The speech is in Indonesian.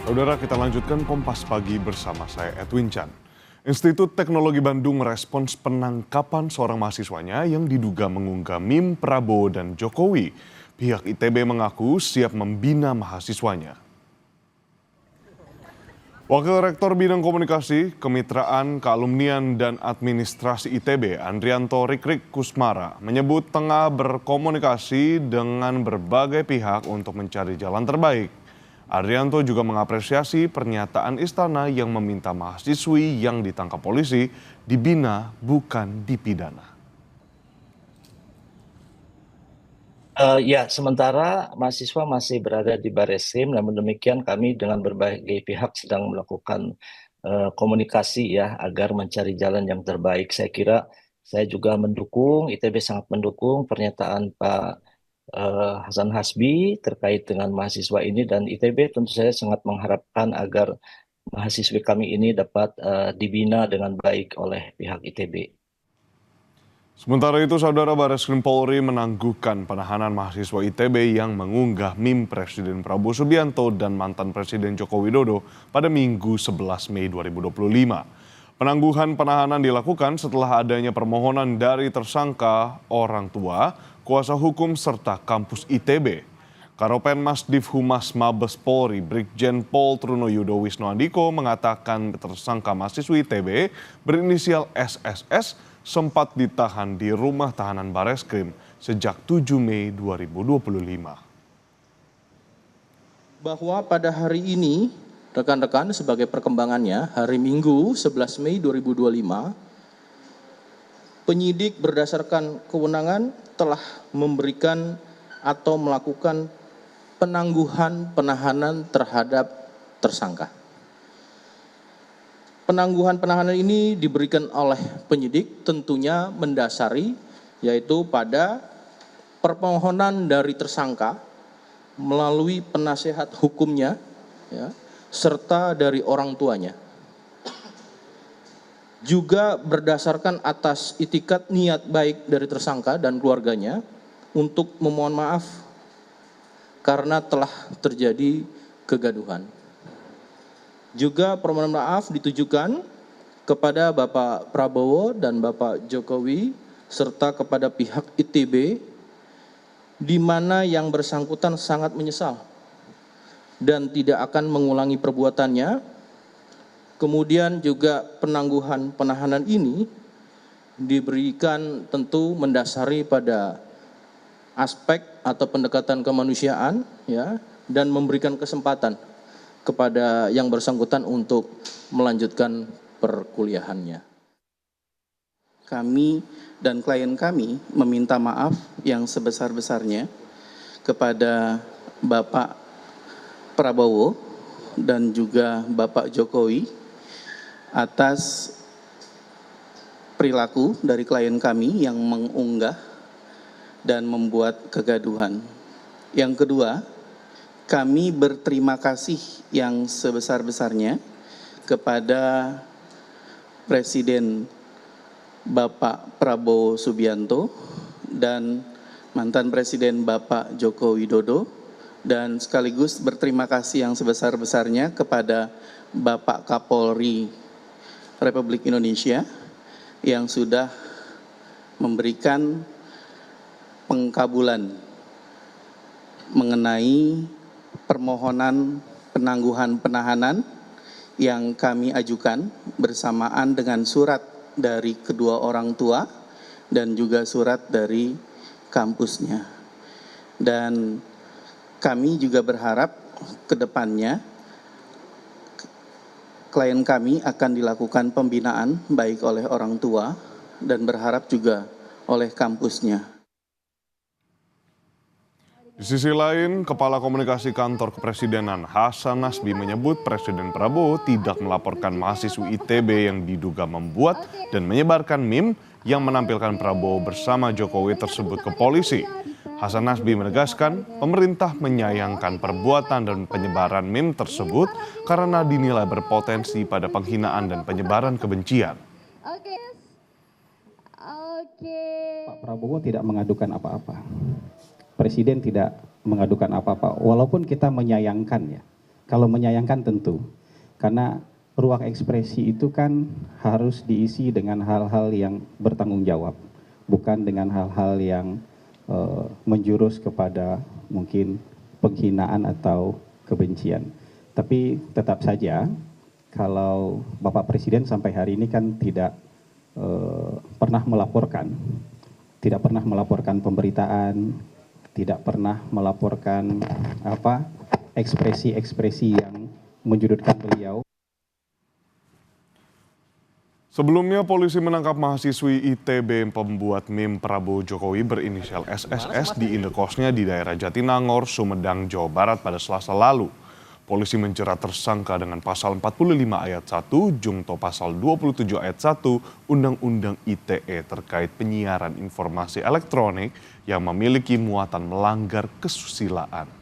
Saudara, kita lanjutkan Kompas Pagi bersama saya Edwin Chan. Institut Teknologi Bandung merespons penangkapan seorang mahasiswanya yang diduga mengunggah meme Prabowo dan Jokowi. Pihak ITB mengaku siap membina mahasiswanya. Wakil Rektor Bidang Komunikasi, Kemitraan, Kealumnian, dan Administrasi ITB, Andrianto Rikrik Kusmara, menyebut tengah berkomunikasi dengan berbagai pihak untuk mencari jalan terbaik. Andrianto juga mengapresiasi pernyataan istana yang meminta mahasiswi yang ditangkap polisi dibina bukan dipidana. Sementara mahasiswa masih berada di Bareskrim, namun demikian kami dengan berbagai pihak sedang melakukan komunikasi ya agar mencari jalan yang terbaik. Saya kira saya juga mendukung, ITB sangat mendukung pernyataan Pak Hasan Hasbi terkait dengan mahasiswa ini, dan ITB tentu saja sangat mengharapkan agar mahasiswi kami ini dapat dibina dengan baik oleh pihak ITB. Sementara itu, Saudara, Bareskrim Polri menangguhkan penahanan mahasiswa ITB yang mengunggah meme Presiden Prabowo Subianto dan mantan Presiden Joko Widodo pada Minggu 11 Mei 2025. Penangguhan penahanan dilakukan setelah adanya permohonan dari tersangka, orang tua, kuasa hukum, serta kampus ITB. Karopenmas Divhumas Mabes Polri Brigjen Pol Trunoyudo Wisnoandiko mengatakan tersangka mahasiswi ITB berinisial SSS sempat ditahan di rumah tahanan Bareskrim sejak 7 Mei 2025. Bahwa pada hari ini, rekan-rekan, sebagai perkembangannya, hari Minggu 11 Mei 2025, penyidik berdasarkan kewenangan telah memberikan atau melakukan penangguhan penahanan terhadap tersangka. Penangguhan penahanan ini diberikan oleh penyidik tentunya mendasari yaitu pada permohonan dari tersangka melalui penasehat hukumnya ya, serta dari orang tuanya. Juga berdasarkan atas itikat niat baik dari tersangka dan keluarganya untuk memohon maaf karena telah terjadi kegaduhan. Juga permohonan maaf ditujukan kepada Bapak Prabowo dan Bapak Jokowi serta kepada pihak ITB di mana yang bersangkutan sangat menyesal dan tidak akan mengulangi perbuatannya. Kemudian juga penangguhan penahanan ini diberikan tentu mendasari pada aspek atau pendekatan kemanusiaan ya, dan memberikan kesempatan kepada yang bersangkutan untuk melanjutkan perkuliahannya. Kami dan klien kami meminta maaf yang sebesar-besarnya kepada Bapak Prabowo dan juga Bapak Jokowi atas perilaku dari klien kami yang mengunggah dan membuat kegaduhan. Yang kedua, kami berterima kasih yang sebesar-besarnya kepada Presiden Bapak Prabowo Subianto dan mantan Presiden Bapak Joko Widodo, dan sekaligus berterima kasih yang sebesar-besarnya kepada Bapak Kapolri Republik Indonesia yang sudah memberikan pengkabulan mengenai permohonan penangguhan penahanan yang kami ajukan bersamaan dengan surat dari kedua orang tua dan juga surat dari kampusnya. Dan kami juga berharap ke depannya klien kami akan dilakukan pembinaan baik oleh orang tua dan berharap juga oleh kampusnya. Di sisi lain, Kepala Komunikasi Kantor Kepresidenan Hasan Nasbi menyebut Presiden Prabowo tidak melaporkan mahasiswi ITB yang diduga membuat dan menyebarkan meme yang menampilkan Prabowo bersama Jokowi tersebut ke polisi. Hasan Nasbi menegaskan pemerintah menyayangkan perbuatan dan penyebaran meme tersebut karena dinilai berpotensi pada penghinaan dan penyebaran kebencian. Pak Prabowo tidak mengadukan apa-apa. Presiden tidak mengadukan apa-apa, walaupun kita menyayangkan ya. Kalau menyayangkan tentu, karena ruang ekspresi itu kan harus diisi dengan hal-hal yang bertanggung jawab, bukan dengan hal-hal yang menjurus kepada mungkin penghinaan atau kebencian. Tapi tetap saja, kalau Bapak Presiden sampai hari ini kan tidak pernah melaporkan pemberitaan, tidak pernah melaporkan ekspresi-ekspresi yang menjudutkan beliau. Sebelumnya, polisi menangkap mahasiswi ITB pembuat meme Prabowo Jokowi berinisial SSS di indekosnya di daerah Jatinangor, Sumedang, Jawa Barat pada Selasa lalu. Polisi menjerat tersangka dengan pasal 45 ayat 1, Jungto pasal 27 ayat 1, Undang-Undang ITE terkait penyiaran informasi elektronik yang memiliki muatan melanggar kesusilaan.